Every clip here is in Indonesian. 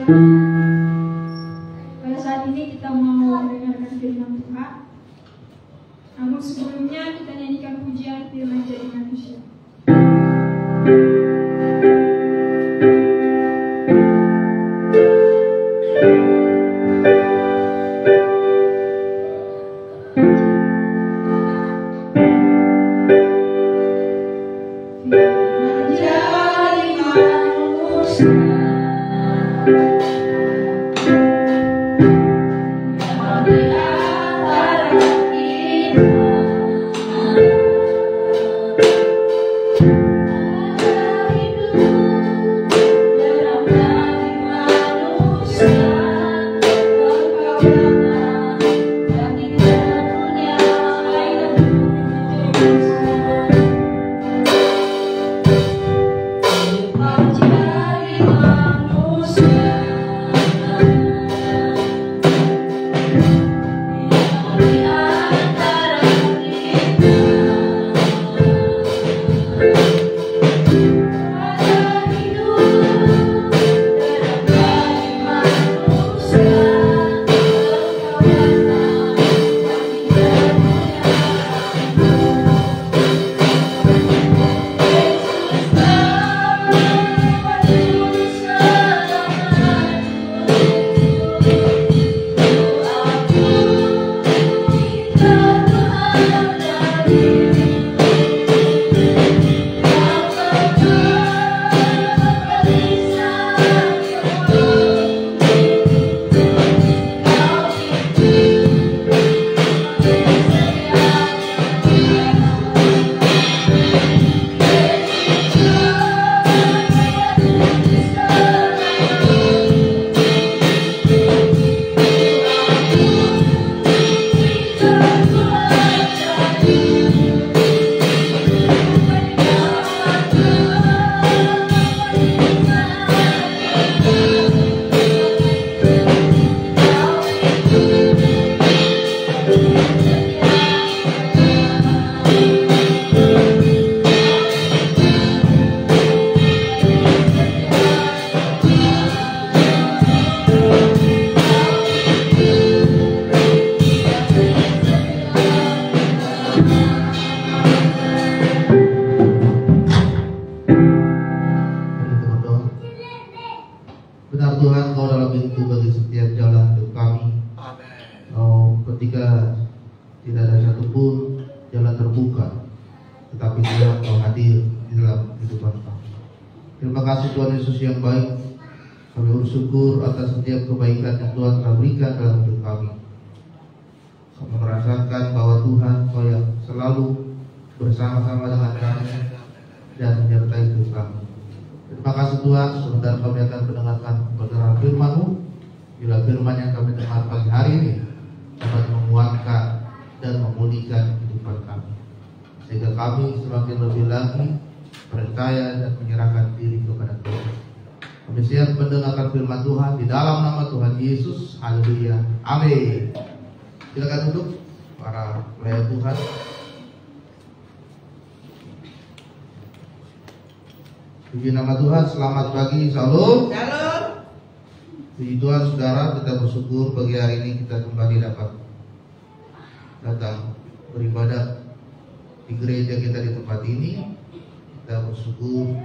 Pada saat ini kita mau mendengarkan firman Tuhan. Namun sebelumnya kita nyanyikan pujian firman jadi manusia. Tuhan Yesus yang baik, kami bersyukur atas setiap kebaikan yang Tuhan telah berikan dalam hidup kami. Kami merasakan bahwa Tuhan Kau yang selalu bersama-sama dengan kami dan menyertai hidup kami. Terima kasih Tuhan, sebentar kami akan mendengarkan kebenaran firman-Mu. Bila firman yang kami dengar pagi hari ini dapat menguatkan dan memulihkan kehidupan kami, sehingga kami semakin lebih lagi percaya dan menyerahkan diri kepada Tuhan. Kami siap mendengarkan firman Tuhan di dalam nama Tuhan Yesus. Haleluya. Amin. Silakan duduk para pelayan Tuhan. Puji nama Tuhan. Selamat pagi. Salam. Shalom. Puji Tuhan saudara, kita bersyukur pagi hari ini kita kembali dapat datang beribadah di gereja kita di tempat ini. Kita bersyukur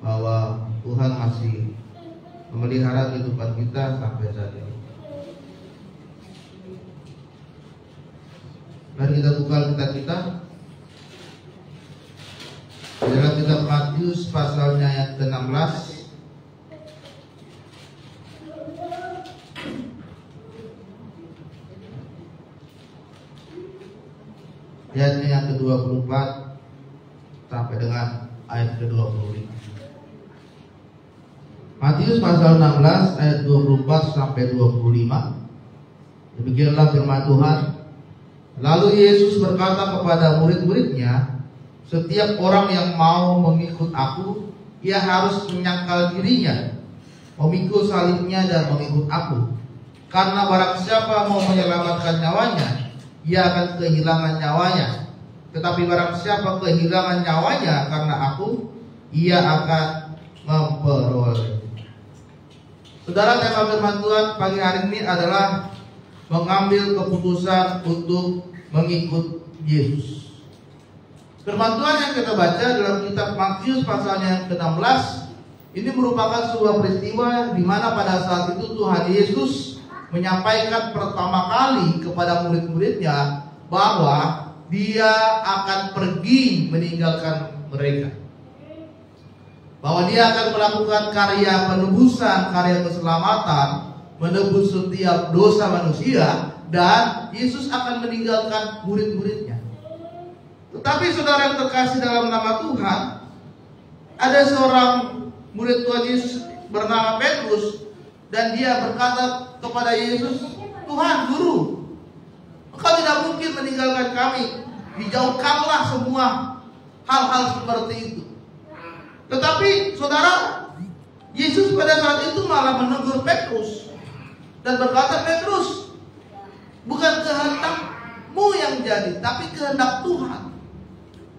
bahwa Tuhan masih memelihara kehidupan kita sampai saat ini. Mari kita buka Alkitab kita di dalam kitab Matius pasalnya yang ke-16. Ayatnya yang ke-24 sampai dengan ayat ke-25. Matius pasal 16 ayat 24 sampai 25. Demikianlah firman Tuhan. Lalu Yesus berkata kepada murid-muridnya, setiap orang yang mau mengikut aku, ia harus menyangkal dirinya, memikul salibnya dan mengikut aku. Karena barang siapa mau menyelamatkan nyawanya, ia akan kehilangan nyawanya. Tetapi barang siapa kehilangan nyawanya karena aku, ia akan memperoleh. Saudara, tema firman Tuhan pagi hari ini adalah mengambil keputusan untuk mengikut Yesus. Firman Tuhan yang kita baca dalam kitab Matius pasalnya ke-16 ini merupakan sebuah peristiwa di mana pada saat itu Tuhan Yesus menyampaikan pertama kali kepada murid-muridnya bahwa Dia akan pergi meninggalkan mereka, bahwa Dia akan melakukan karya penebusan, karya keselamatan, menebus setiap dosa manusia, dan Yesus akan meninggalkan murid-muridnya. Tetapi saudara yang terkasih dalam nama Tuhan, ada seorang murid Tuhan Yesus bernama Petrus, dan dia berkata kepada Yesus, "Tuhan, Guru, Engkau tidak mungkin meninggalkan kami. Dijauhkanlah semua hal-hal seperti itu." Tetapi saudara, Yesus pada saat itu malah menegur Petrus dan berkata, "Petrus, bukan kehendakmu yang jadi, tapi kehendak Tuhan."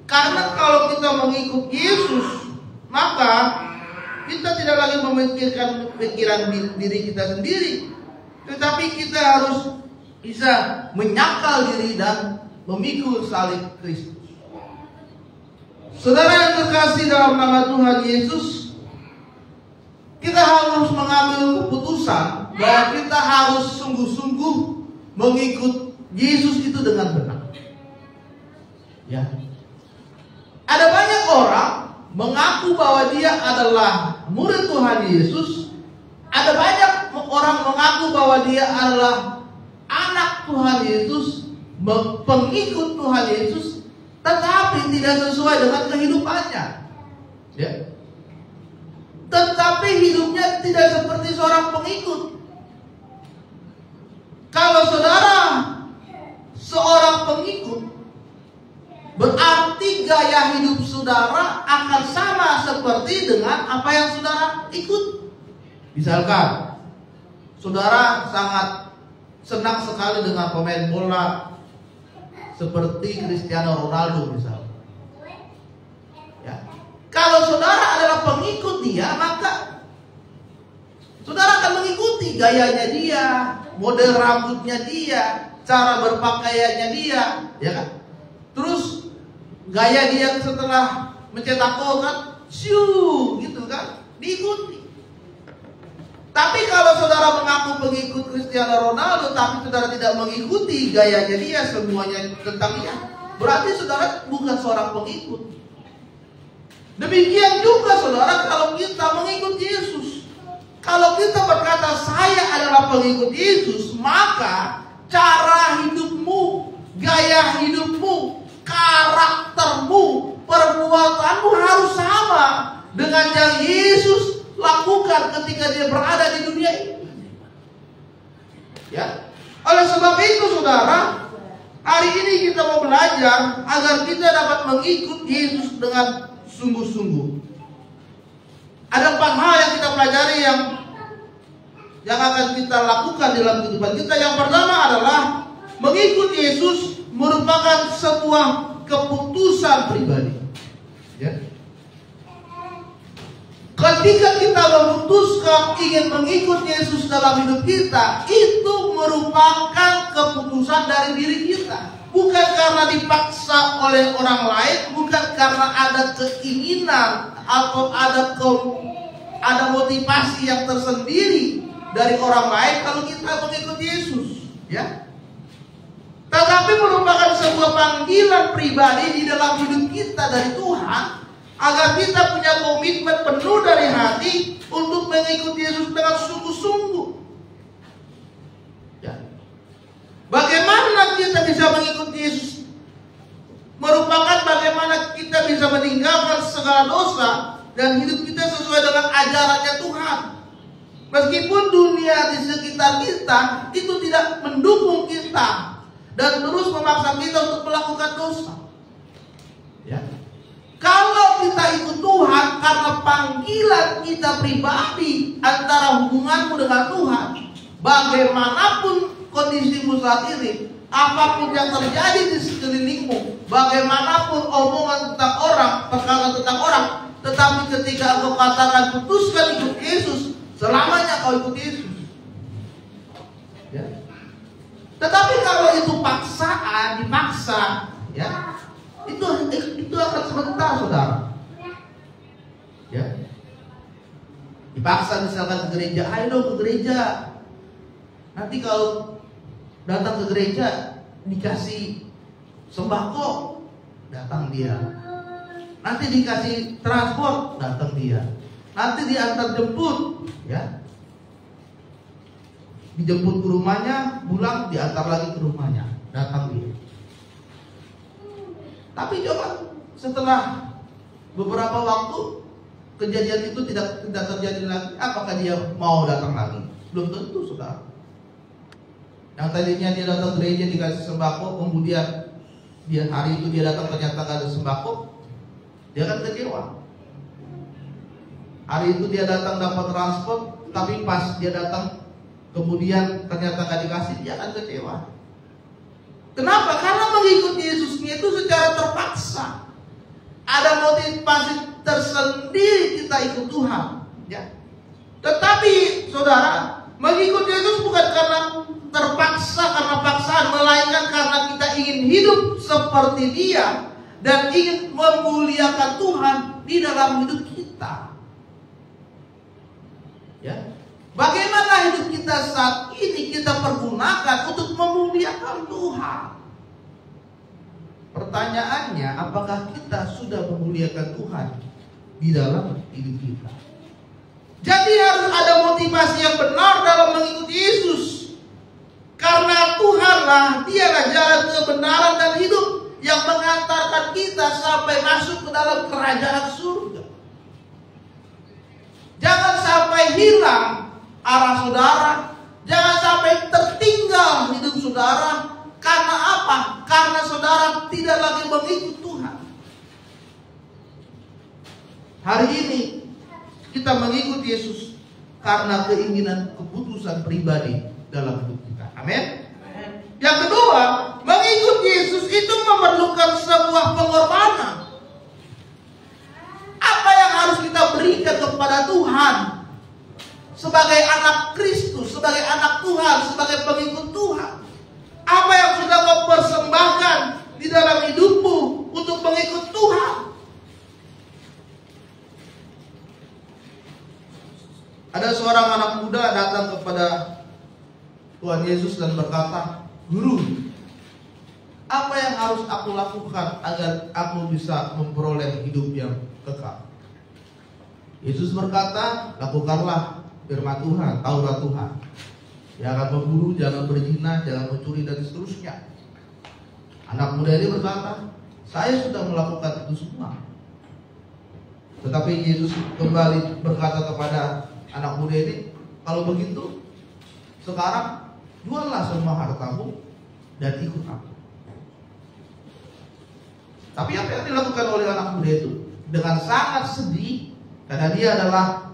Karena kalau kita mengikut Yesus, maka kita tidak lagi memikirkan pikiran diri kita sendiri, tetapi kita harus bisa menyangkal diri dan memikul salib Kristus. Saudara yang terkasih dalam nama Tuhan Yesus, kita harus mengambil keputusan bahwa kita harus sungguh-sungguh mengikut Yesus itu dengan benar. Ya. Ada banyak orang mengaku bahwa dia adalah murid Tuhan Yesus. Ada banyak orang mengaku bahwa dia adalah anak Tuhan Yesus, pengikut Tuhan Yesus, tetapi tidak sesuai dengan kehidupannya. Ya. Tetapi hidupnya tidak seperti seorang pengikut. Kalau saudara seorang pengikut, berarti gaya hidup saudara akan sama seperti dengan apa yang saudara ikut. Misalkan saudara sangat senang sekali dengan pemain bola seperti Cristiano Ronaldo misalnya. Ya. Kalau saudara adalah pengikut dia, maka saudara akan mengikuti gayanya dia, model rambutnya dia, cara berpakaiannya dia, ya kan? Terus gaya dia setelah mencetak gol kan, gitu kan, diikuti. Tapi kalau saudara mengaku pengikut Cristiano Ronaldo, tapi saudara tidak mengikuti gayanya dia, semuanya tentang dia, berarti saudara bukan seorang pengikut. Demikian juga saudara kalau kita mengikut Yesus. Kalau kita berkata saya adalah pengikut Yesus, maka cara hidupmu, gaya hidupmu, karaktermu, perbuatanmu harus sama dengan yang Yesus lakukan ketika dia berada di dunia ini. Ya. Oleh sebab itu saudara, hari ini kita mau belajar agar kita dapat mengikut Yesus dengan sungguh-sungguh. Ada 4 hal yang kita pelajari yang akan kita lakukan dalam kehidupan kita. Yang pertama adalah mengikut Yesus merupakan sebuah keputusan pribadi. Ya. Ketika kita memutuskan ingin mengikut Yesus dalam hidup kita, itu merupakan keputusan dari diri kita. Bukan karena dipaksa oleh orang lain, bukan karena ada keinginan atau ada motivasi yang tersendiri dari orang lain kalau kita mengikut Yesus, ya. Tetapi merupakan sebuah panggilan pribadi di dalam hidup kita dari Tuhan, agar kita punya komitmen penuh dari hati untuk mengikuti Yesus dengan sungguh-sungguh. Ya. Bagaimana kita bisa mengikuti Yesus? Merupakan bagaimana kita bisa meninggalkan segala dosa dan hidup kita sesuai dengan ajarannya Tuhan. Meskipun dunia di sekitar kita itu tidak mendukung kita dan terus memaksa kita untuk melakukan dosa. Ya. Kalau kita ikut Tuhan karena panggilan kita pribadi antara hubunganmu dengan Tuhan, bagaimanapun kondisimu saat ini, apapun yang terjadi di sekelilingmu, bagaimanapun omongan tentang orang, perkataan tentang orang, tetapi ketika engkau katakan putuskan ikut Yesus, selamanya kau mau ikut Yesus. Ya. Tetapi kalau itu paksaan, dipaksa, ya, itu akan sebentar, saudara. Ya. Dipaksa misalkan ke gereja, ayo dong ke gereja. Nanti kalau datang ke gereja dikasih sembako, datang dia. Nanti dikasih transport, datang dia. Nanti diantar jemput, ya. Dijemput ke rumahnya, pulang diantar lagi ke rumahnya, datang dia. Tapi coba setelah beberapa waktu kejadian itu tidak terjadi lagi, apakah dia mau datang lagi? Belum tentu, saudara. Yang tadinya dia datang gereja dikasih sembako, kemudian hari itu dia datang ternyata gak ada sembako, dia akan kecewa. Hari itu dia datang dapat transport, tapi pas dia datang kemudian ternyata gak dikasih, dia akan kecewa. Kenapa? Karena mengikuti Yesusnya itu secara terpaksa. Ada motivasi tersendiri kita ikut Tuhan, ya. Tetapi saudara, mengikut Yesus bukan karena terpaksa, karena paksaan, melainkan karena kita ingin hidup seperti Dia dan ingin memuliakan Tuhan di dalam hidup kita. Ya. Bagaimana hidup kita saat ini kita pergunakan untuk memuliakan Tuhan? Pertanyaannya, apakah kita sudah memuliakan Tuhan di dalam hidup kita? Jadi harus ada motivasi yang benar dalam mengikuti Yesus. Karena Tuhanlah, Dialah jalan kebenaran dan hidup yang mengantarkan kita sampai masuk ke dalam kerajaan surga. Jangan sampai hilang arah saudara, jangan sampai tertinggal hidup saudara. Karena apa? Karena saudara tidak lagi mengikut Tuhan. Hari ini kita mengikut Yesus karena keinginan keputusan pribadi dalam hidup kita. Amin. Yang kedua, mengikut Yesus itu memerlukan sebuah pengorbanan. Apa yang harus kita berikan kepada Tuhan sebagai anak Kristus, sebagai anak Tuhan, sebagai pengikut Tuhan? Apa yang sudah kau persembahkan di dalam hidupmu untuk mengikut Tuhan? Ada seorang anak muda datang kepada Tuhan Yesus dan berkata, "Guru, apa yang harus aku lakukan agar aku bisa memperoleh hidup yang kekal?" Yesus berkata, "Lakukanlah firman Tuhan, Taurat Tuhan. Jangan membunuh, jangan berzina, jangan mencuri, dan seterusnya." Anak muda ini berkata, "Saya sudah melakukan itu semua." Tetapi Yesus kembali berkata kepada anak muda ini, "Kalau begitu, sekarang juallah semua hartamu dan ikut aku." Tapi apa yang dilakukan oleh anak muda itu? Dengan sangat sedih, karena dia adalah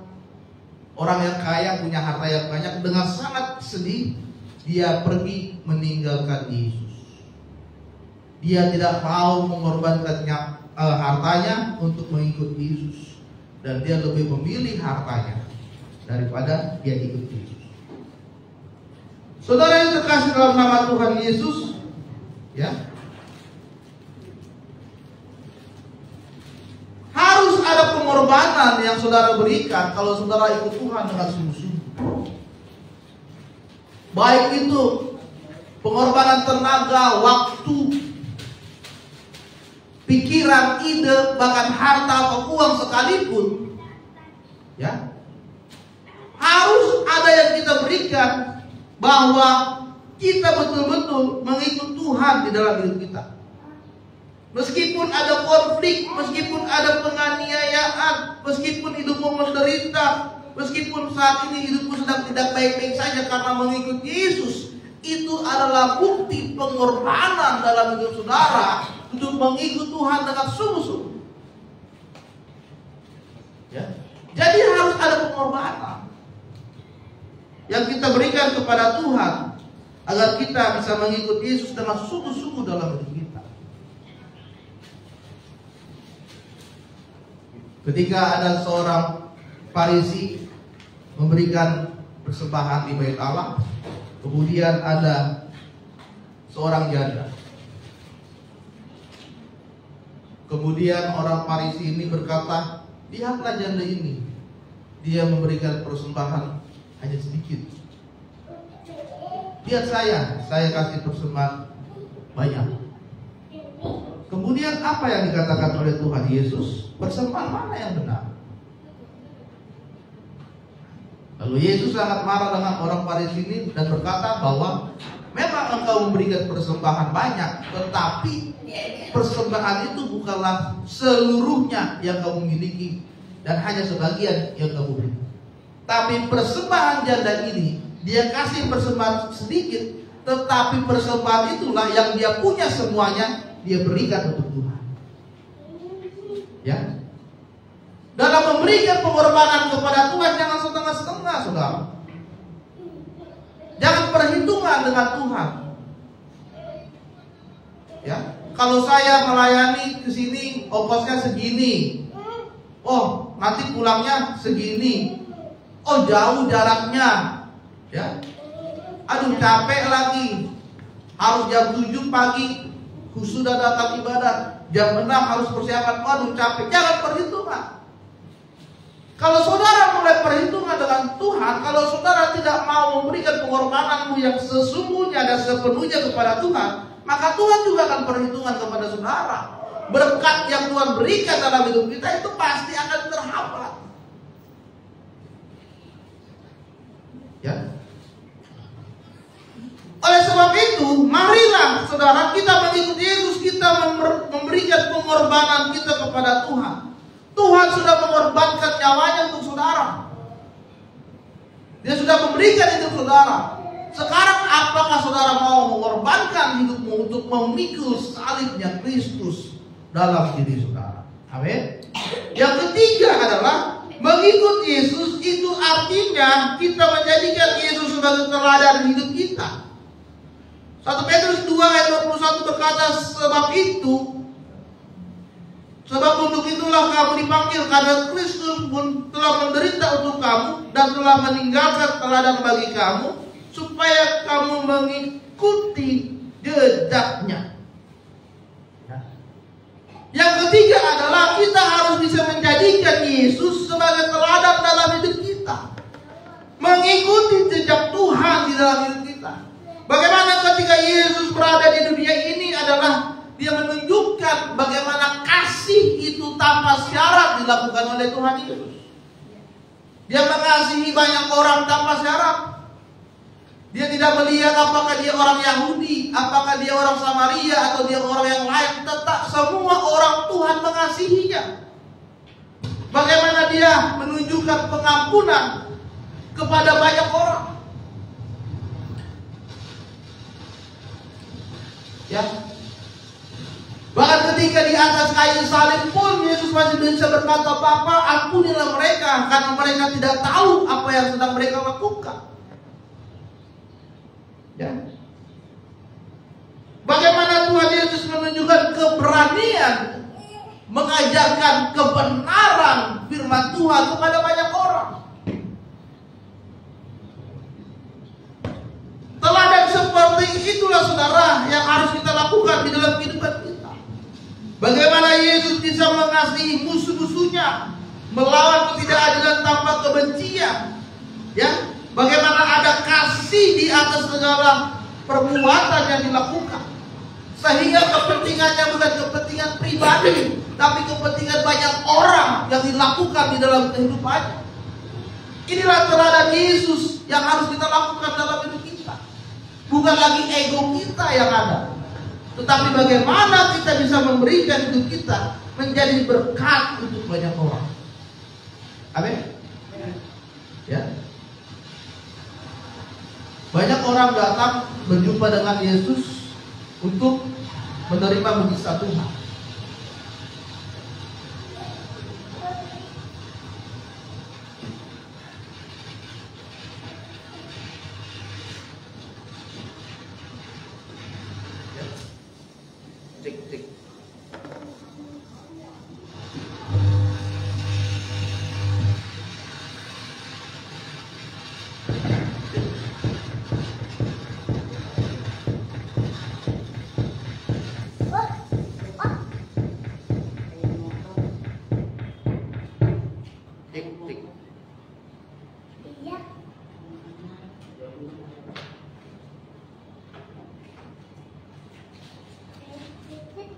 orang yang kaya, punya harta yang banyak. Dengan sangat sedih, dia pergi meninggalkan Yesus. Dia tidak mau mengorbankan hartanya untuk mengikut Yesus. Dan dia lebih memilih hartanya daripada dia ikut Yesus. Saudara yang terkasih dalam nama Tuhan Yesus, ya, harus ada pengorbanan yang saudara berikan kalau saudara ikut Tuhan dengan sungguh-sungguh. Baik itu pengorbanan tenaga, waktu, pikiran, ide, bahkan harta atau uang sekalipun, ya, harus ada yang kita berikan bahwa kita betul-betul mengikut Tuhan di dalam hidup kita. Meskipun ada konflik, meskipun ada penganiayaan, meskipun hidupmu menderita, meskipun saat ini hidupmu sedang tidak baik-baik saja karena mengikut Yesus, itu adalah bukti pengorbanan dalam hidup saudara untuk mengikut Tuhan dengan sungguh-sungguh. Ya. Jadi harus ada pengorbanan yang kita berikan kepada Tuhan agar kita bisa mengikut Yesus dengan sungguh-sungguh dalam hidup kita. Ketika ada seorang Farisi memberikan persembahan di bait Allah. Kemudian ada seorang janda. Kemudian orang Farisi ini berkata, lihatlah janda ini, dia memberikan persembahan hanya sedikit. Lihat saya kasih persembahan banyak. Kemudian apa yang dikatakan oleh Tuhan Yesus? Persembahan mana yang benar? Lalu Yesus sangat marah dengan orang Farisi ini dan berkata bahwa memang engkau memberikan persembahan banyak, tetapi persembahan itu bukanlah seluruhnya yang kamu miliki dan hanya sebagian yang kamu beri. Tapi persembahan janda ini, dia kasih persembahan sedikit, tetapi persembahan itulah yang dia punya semuanya, dia berikan untuk Tuhan. Ya. Dalam memberikan pengorbanan kepada Tuhan, jangan setengah-setengah, saudara. Jangan perhitungan dengan Tuhan. Ya, kalau saya melayani ke sini, ongkosnya segini. Oh, nanti pulangnya segini. Oh, jauh jaraknya. Ya. Aduh, capek lagi. Harus jam 7 pagi sudah datang ibadah. Jam 6 harus persiapan. Aduh, capek. Jangan perhitungan. Kalau saudara mulai perhitungan dengan Tuhan, kalau saudara tidak mau memberikan pengorbananmu yang sesungguhnya dan sepenuhnya kepada Tuhan, maka Tuhan juga akan perhitungan kepada saudara. Berkat yang Tuhan berikan dalam hidup kita itu pasti akan terhambat. Ya. Oleh sebab itu, marilah saudara kita mengikuti Yesus, kita memberikan pengorbanan kita kepada Tuhan. Tuhan sudah mengorbankan nyawanya untuk saudara. Dia sudah memberikan hidup saudara. Sekarang apakah saudara mau mengorbankan hidupmu untuk memikul salibnya Kristus dalam diri saudara? Amin. Yang ketiga adalah mengikut Yesus, itu artinya kita menjadikan Yesus sebagai teladan hidup kita. 1 Petrus 2 ayat 21 berkata, sebab untuk itulah kamu dipanggil, karena Kristus pun telah menderita untuk kamu dan telah meninggalkan teladan bagi kamu, supaya kamu mengikuti jejaknya. Yang ketiga adalah kita harus bisa menjadikan Yesus sebagai teladan dalam hidup kita, mengikuti jejak Tuhan di dalam hidup kita. Bagaimana ketika Yesus berada di dunia ini adalah dia menunjukkan bagaimana kasih itu tanpa syarat dilakukan oleh Tuhan Yesus. Dia mengasihi banyak orang tanpa syarat. Dia tidak melihat apakah dia orang Yahudi, apakah dia orang Samaria, atau dia orang yang lain. Tetap semua orang Tuhan mengasihinya. Bagaimana dia menunjukkan pengampunan kepada banyak orang. Ya. Bahkan ketika di atas kayu salib pun Yesus masih bisa berkata, Bapa, ampunilah mereka, karena mereka tidak tahu apa yang sedang mereka lakukan. Ya. Bagaimana Tuhan Yesus menunjukkan keberanian mengajarkan kebenaran firman Tuhan kepada banyak orang. Teladan seperti itulah saudara yang harus kita lakukan di dalam kehidupan kita. Bagaimana Yesus bisa mengasihi musuh-musuhnya, melawan ketidakadilan tanpa kebencian. Ya, bagaimana ada kasih di atas segala perbuatan yang dilakukan, sehingga kepentingannya bukan kepentingan pribadi, tapi kepentingan banyak orang yang dilakukan di dalam kehidupannya. Inilah teladan Yesus yang harus kita lakukan dalam hidup kita. Bukan lagi ego kita yang ada, tetapi bagaimana kita bisa memberikan hidup kita menjadi berkat untuk banyak orang. Amin. Ya. Banyak orang datang berjumpa dengan Yesus untuk menerima mujizat Tuhan. Cek.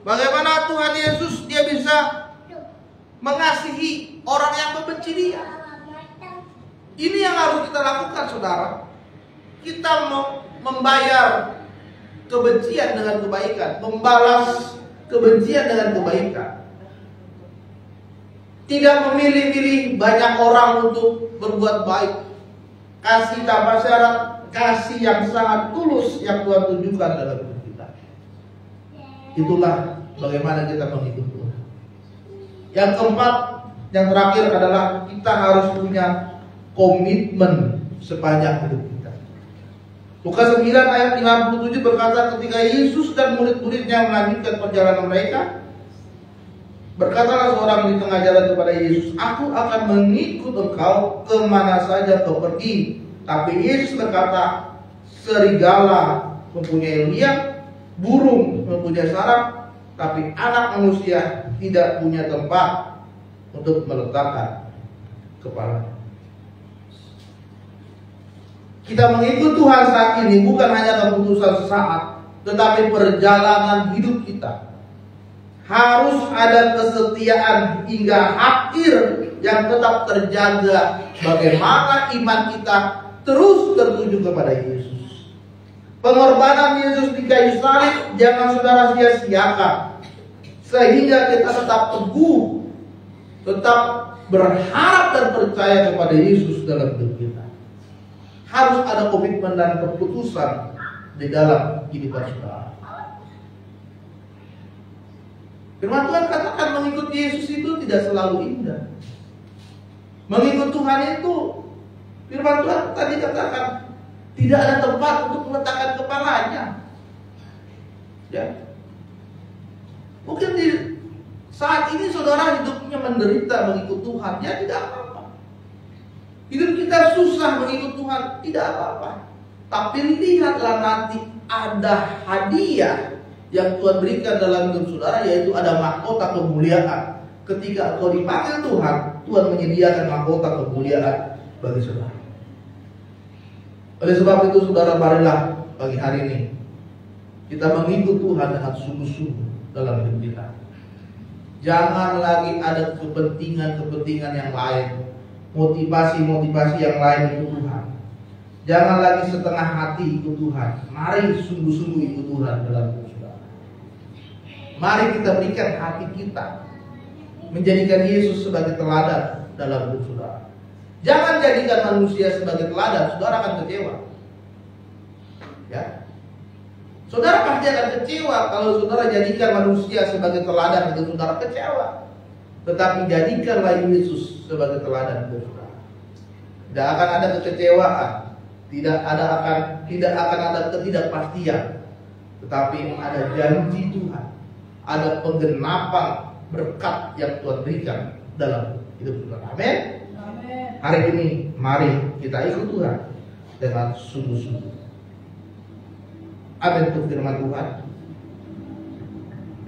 Bagaimana Tuhan Yesus dia bisa mengasihi orang yang membenci dia. Ini yang harus kita lakukan, saudara. Kita membayar kebencian dengan kebaikan, membalas kebencian dengan kebaikan. Tidak memilih-milih banyak orang untuk berbuat baik. Kasih tanpa syarat, kasih yang sangat tulus yang Tuhan tunjukkan dalam hidup kita. Itulah bagaimana kita mengikut Tuhan. Yang keempat, yang terakhir adalah kita harus punya komitmen sepanjang hidup kita. Lukas 9 ayat 57 berkata, ketika Yesus dan murid-muridnya melanjutkan perjalanan mereka, berkatalah seorang di tengah jalan kepada Yesus, "Aku akan mengikut engkau kemana saja kau pergi." Tapi Yesus berkata, "Serigala mempunyai liang, burung mempunyai sarang, tapi anak manusia tidak punya tempat untuk meletakkan kepala." Kita mengikut Tuhan saat ini bukan hanya keputusan sesaat, tetapi perjalanan hidup kita. Harus ada kesetiaan hingga akhir yang tetap terjaga. Bagaimana iman kita terus tertuju kepada Yesus. Pengorbanan Yesus di kayu salib jangan saudara sia-siakan, sehingga kita tetap teguh, tetap berharap dan percaya kepada Yesus dalam hidup kita. Harus ada komitmen dan keputusan di dalam kehidupan saudara. Firman Tuhan katakan mengikut Yesus itu tidak selalu indah. Mengikut Tuhan itu, firman Tuhan tadi katakan tidak ada tempat untuk meletakkan kepalanya. Ya. Mungkin di saat ini saudara hidupnya menderita mengikut Tuhan, ya tidak apa-apa. Hidup kita susah mengikut Tuhan, tidak apa-apa. Tapi lihatlah nanti ada hadiah yang Tuhan berikan dalam hidup saudara, yaitu ada mahkota kemuliaan. Ketika engkau dipanggil Tuhan, Tuhan menyediakan mahkota kemuliaan bagi saudara. Oleh sebab itu saudara, marilah pagi hari ini kita mengikut Tuhan dengan sungguh-sungguh dalam hidup kita. Jangan lagi ada kepentingan-kepentingan yang lain, motivasi-motivasi yang lain ikut Tuhan. Jangan lagi setengah hati ikut Tuhan. Mari sungguh-sungguh ikut Tuhan dalam hidup saudara. Mari kita berikan hati kita, menjadikan Yesus sebagai teladan dalam hidup saudara. Jangan jadikan manusia sebagai teladan, saudara akan kecewa. Ya, saudara pasti akan kecewa kalau saudara jadikan manusia sebagai teladan hidup saudara, kecewa. Tetapi jadikanlah Yesus sebagai teladan hidup saudara. Tidak akan ada kekecewaan, tidak akan ada ketidakpastian, tetapi ada janji Tuhan. Ada penggenapan berkat yang Tuhan berikan dalam hidup kita. Amin. Hari ini mari kita ikut Tuhan dengan sungguh-sungguh. Amin untuk firman Tuhan.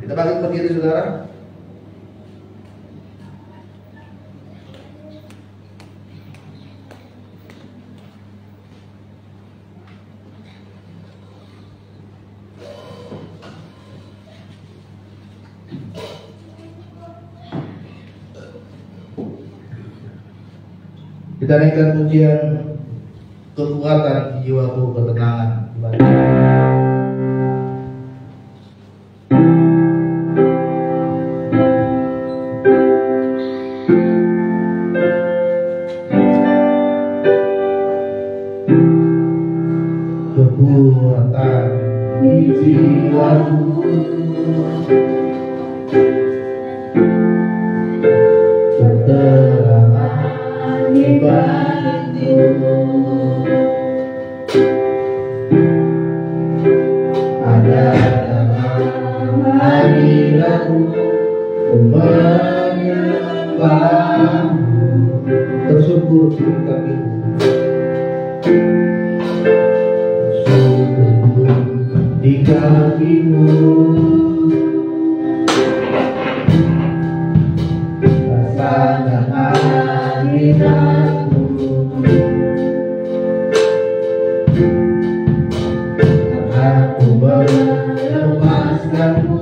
Kita bangkit berdiri saudara. Kita naikkan pujian kekuatan jiwaku, ketenangan ibadah. Kekuatan di jiwaku, ketenangan ibadahku, ada dalam hadiratmu, ku menyembahmu. Bersyukur kita bersyukur di kakimu, rasakan hadiratmu. Aku melepaskanmu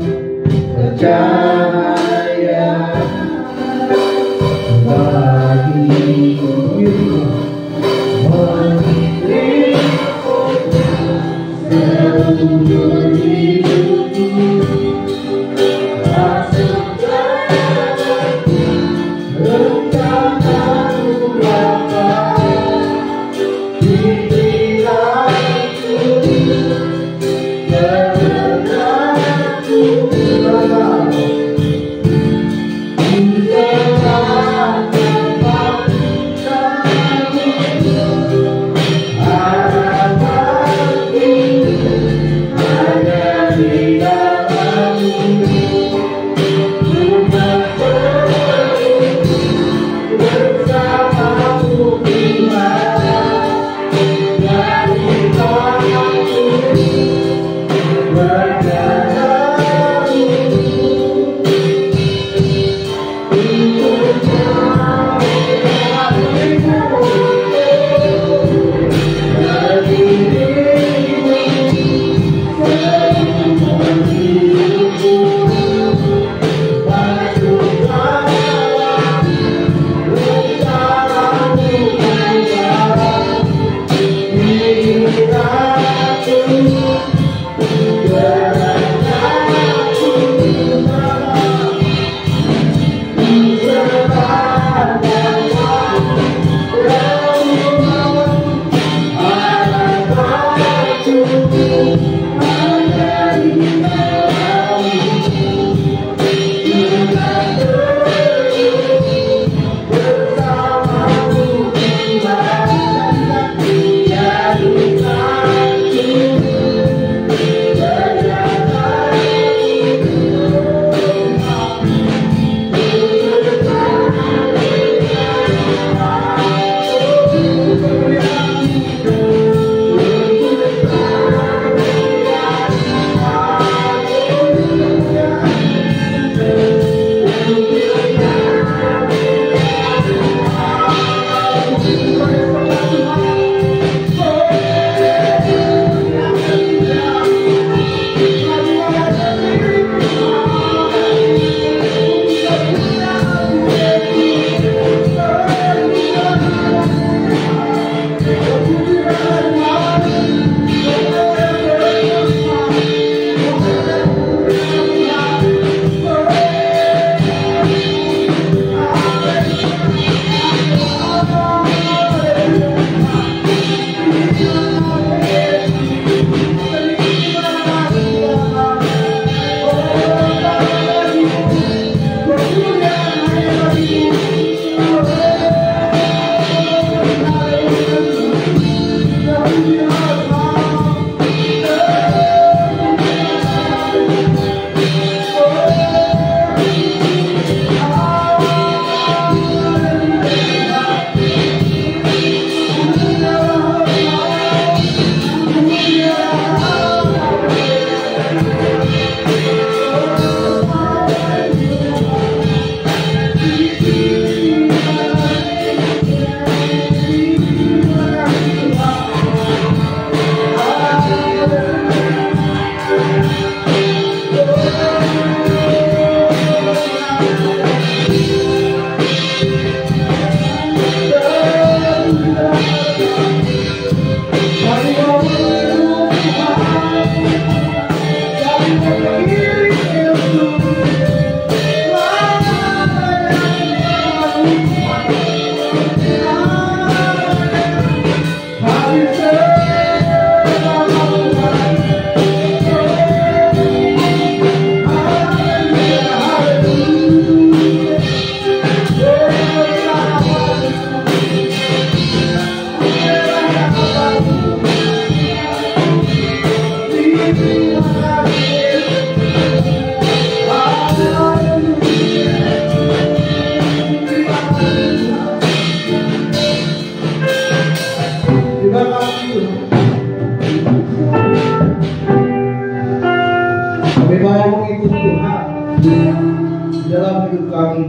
dalam hidup kami.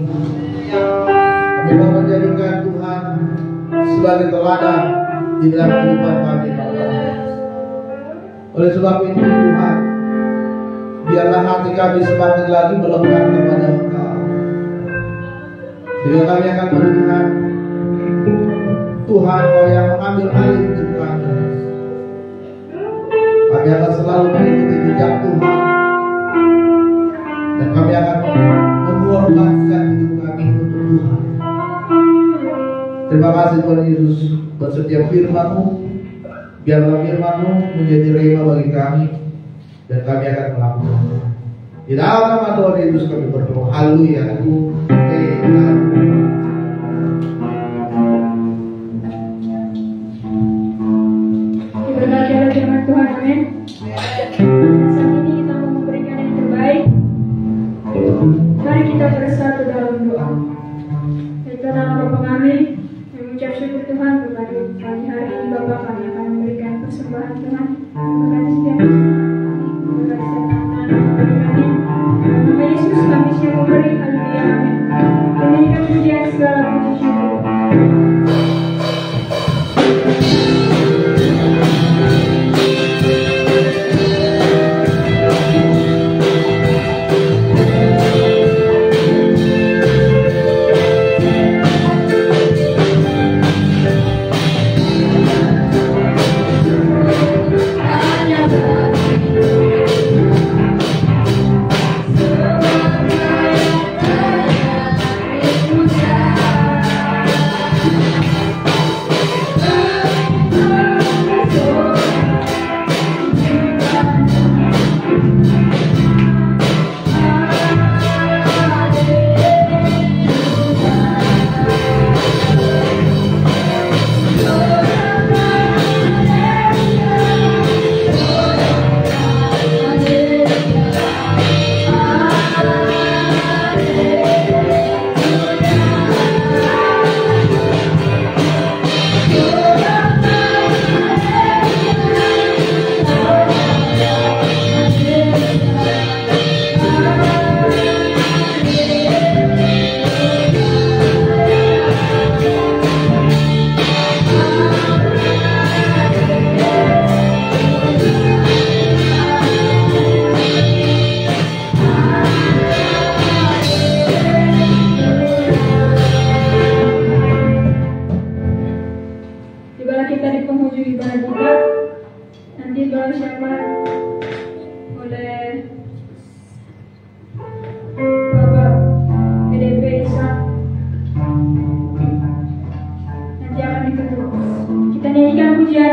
Kami mau menjadikan Tuhan sebagai teladan di dalam kehidupan kami, Bapak. Oleh sebab itu Tuhan, biarlah hati kami semakin lagi melekat kepada Engkau. Sehingga kami akan melihat Tuhan, Kau yang mengambil alih hidup kami. Kami akan selalu mengikuti jejak Tuhan, dan kami akan mengorbankan hidup kami untuk Tuhan. Terima kasih Tuhan Yesus buat setiap firman-Mu. Biarlah firman-Mu menjadi rema bagi kami, dan kami akan melakukannya. Di dalam nama Tuhan Yesus kami berdoa. Haleluya. Diberkati oleh firman Tuhan, amin. Saat ini kita mau memberikan yang terbaik. Mari kita bersatu dalam doa. Yaitu nama Bapa kami, mengucap syukur Tuhan kepada pagi hari ini. Bapa, kami akan memberikan persembahan Tuhan. Berkati setiap berkati setiap anak-anak kami. Nama Yesus kami siap memberi. Haleluya, amin. Menyanyikan pujian segala puji syukur.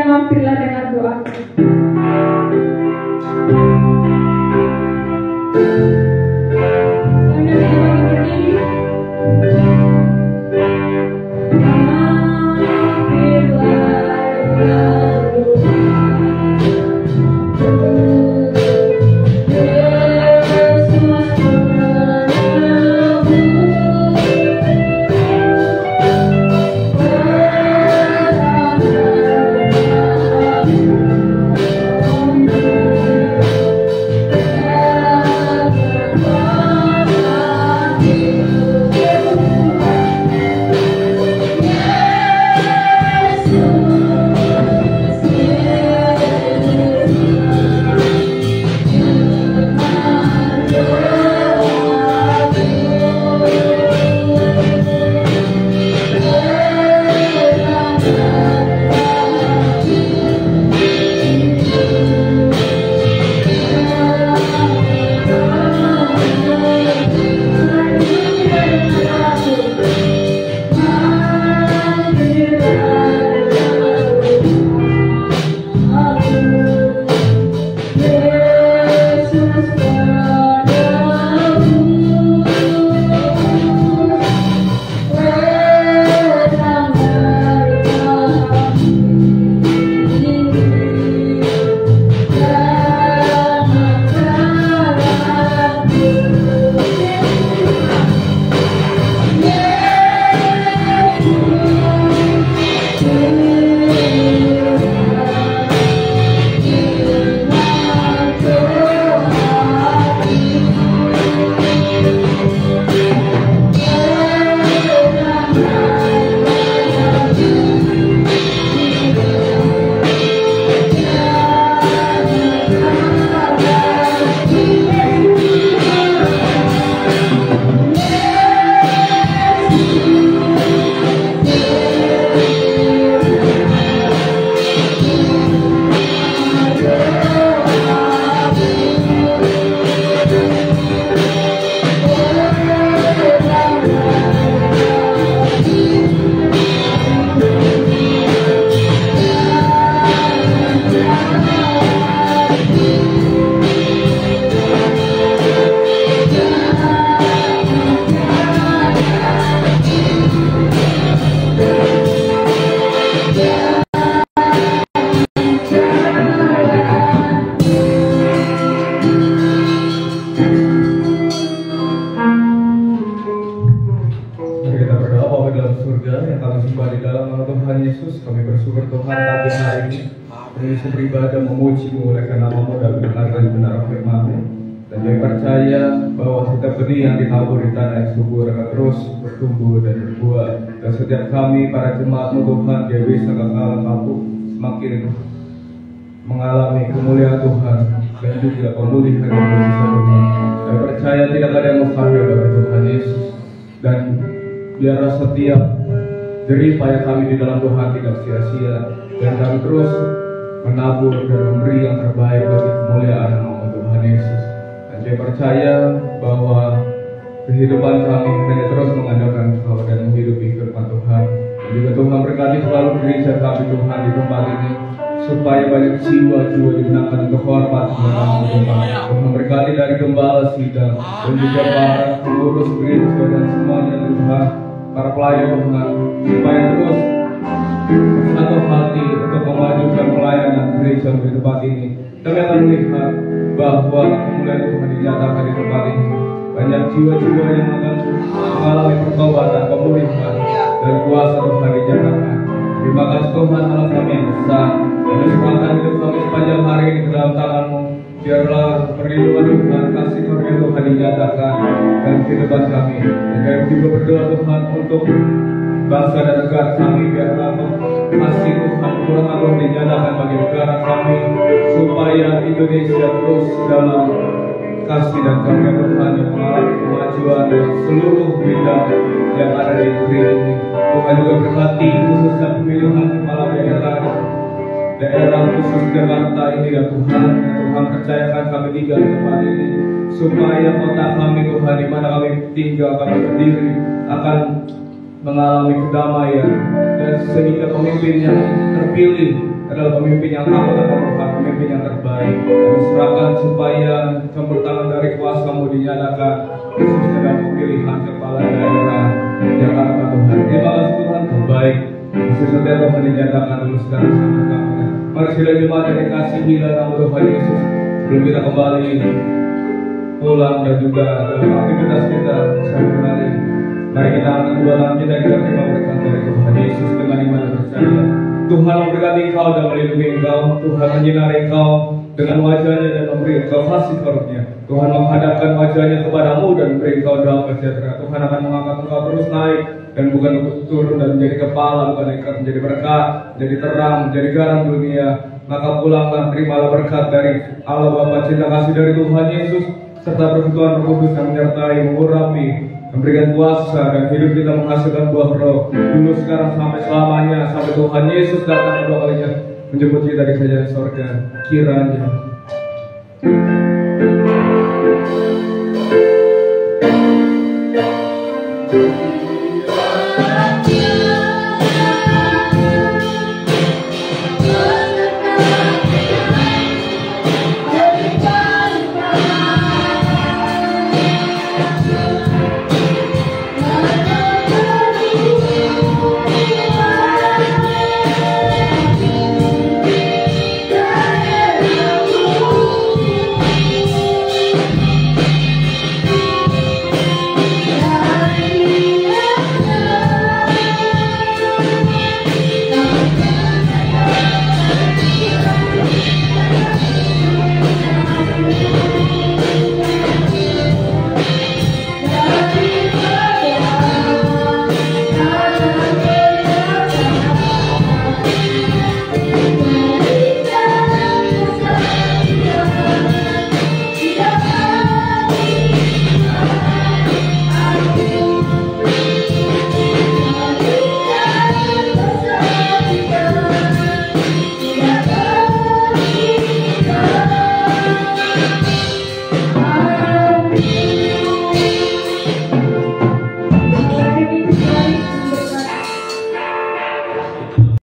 Mampirlah dengan doa. Kami beribadah memuji-Mu oleh nama-Mu dan benar firman-Mu. Dan kami percaya bahwa setiap benih yang ditabur di tanah yang subur akan terus bertumbuh dan berbuah. Dan setiap kami para jemaat-Mu Tuhan, dia bisa kekal kapuk semakin mengalami kemuliaan Tuhan dan juga pemulihan yang bersisa Tuhan. Dan percaya tidak ada yang mustahil bagi Tuhan Yesus. Dan biarlah setiap jerih payah kami di dalam Tuhan tidak sia-sia, dan kami terus menabur dan memberi yang terbaik bagi kemuliaan nama Tuhan Yesus. Dan saya percaya bahwa kehidupan kami hanya terus mengandalkan Engkau dan menghidupi firman Tuhan. Dan juga Tuhan berkati selalu gereja kami Tuhan di tempat ini, supaya banyak jiwa-jiwa digunakan untuk hormat nama Tuhan. Tuhan berkati dari gembala sidang dan juga para pengurus gereja dan semuanya Tuhan, para pelayan Tuhan, supaya terus satu hati untuk memajukan pelayanan gereja di tempat ini. Kami akan melihat bahwa kemuliaan Tuhan dinyatakan di tempat ini. Banyak jiwa-jiwa yang akan mengalami pertobatan, pemulihan, dan kuasa Tuhan dinyatakan. Terima kasih Tuhan atas kami yang besar. Kami serahkan hidup kami sepanjang hari ini ke dalam tangan-Mu. Biarlah perlindungan Tuhan, kasih karunia Tuhan dinyatakan dalam kehidupan kami. Dan kami juga berdoa Tuhan untuk bangsa dan negara kami. Biarlah kasih Tuhan, kurang Allah dinyatakan bagi negara kami, supaya Indonesia terus dalam kasih dan karunia Tuhan yang mengalami kemajuan dalam seluruh bidang yang ada di negeri ini. Tuhan juga berkati khususnya pemilihan kepala daerah khusus Jakarta ini dan Tuhan percayakan kami tinggal di tempat ini, supaya kota kami Tuhan di mana kami tinggal, kami berdiri akan mengalami kedamaian, dan sehingga pemimpin yang terpilih adalah pemimpin yang takut akan Tuhan, pemimpin yang terbaik. Kami serahkan supaya campur tangan dari kuasa-Mu dinyatakan khususnya dalam pemilihan kepala daerah Jakarta Tuhan. Terima kasih Tuhan terbaik. Sesudah Tuhan dinyatakan dulu sekarang sama kami. Mari sila jemaat yang dikasihi dalam nama Tuhan Yesus, sebelum kita kembali pulang dan juga dalam aktivitas kita sehari-hari, mari kita angkat dua tangan kita terima berkat dari Tuhan Yesus dengan iman dan percaya. Tuhan memberkati engkau dan melindungi engkau. Tuhan menyinari engkau dengan wajahnya dan memberi engkau kasih karunia. Tuhan menghadapkan wajahnya kepadamu dan memberi engkau damai sejahtera. Tuhan akan mengangkat engkau terus naik dan bukan turun dan menjadi kepala, bukan menjadi berkat, menjadi terang, menjadi garam dunia. Maka pulanglah, terimalah berkat dari Allah Bapa, cinta kasih dari Tuhan Yesus, serta persekutuan Roh Kudus yang menyertai, mengurapi, memberikan kuasa, dan hidup kita menghasilkan buah roh dulu, sekarang, sampai selamanya, sampai Tuhan Yesus datang kedua kalinya menjemput kita di kerajaan sorga. Kiranya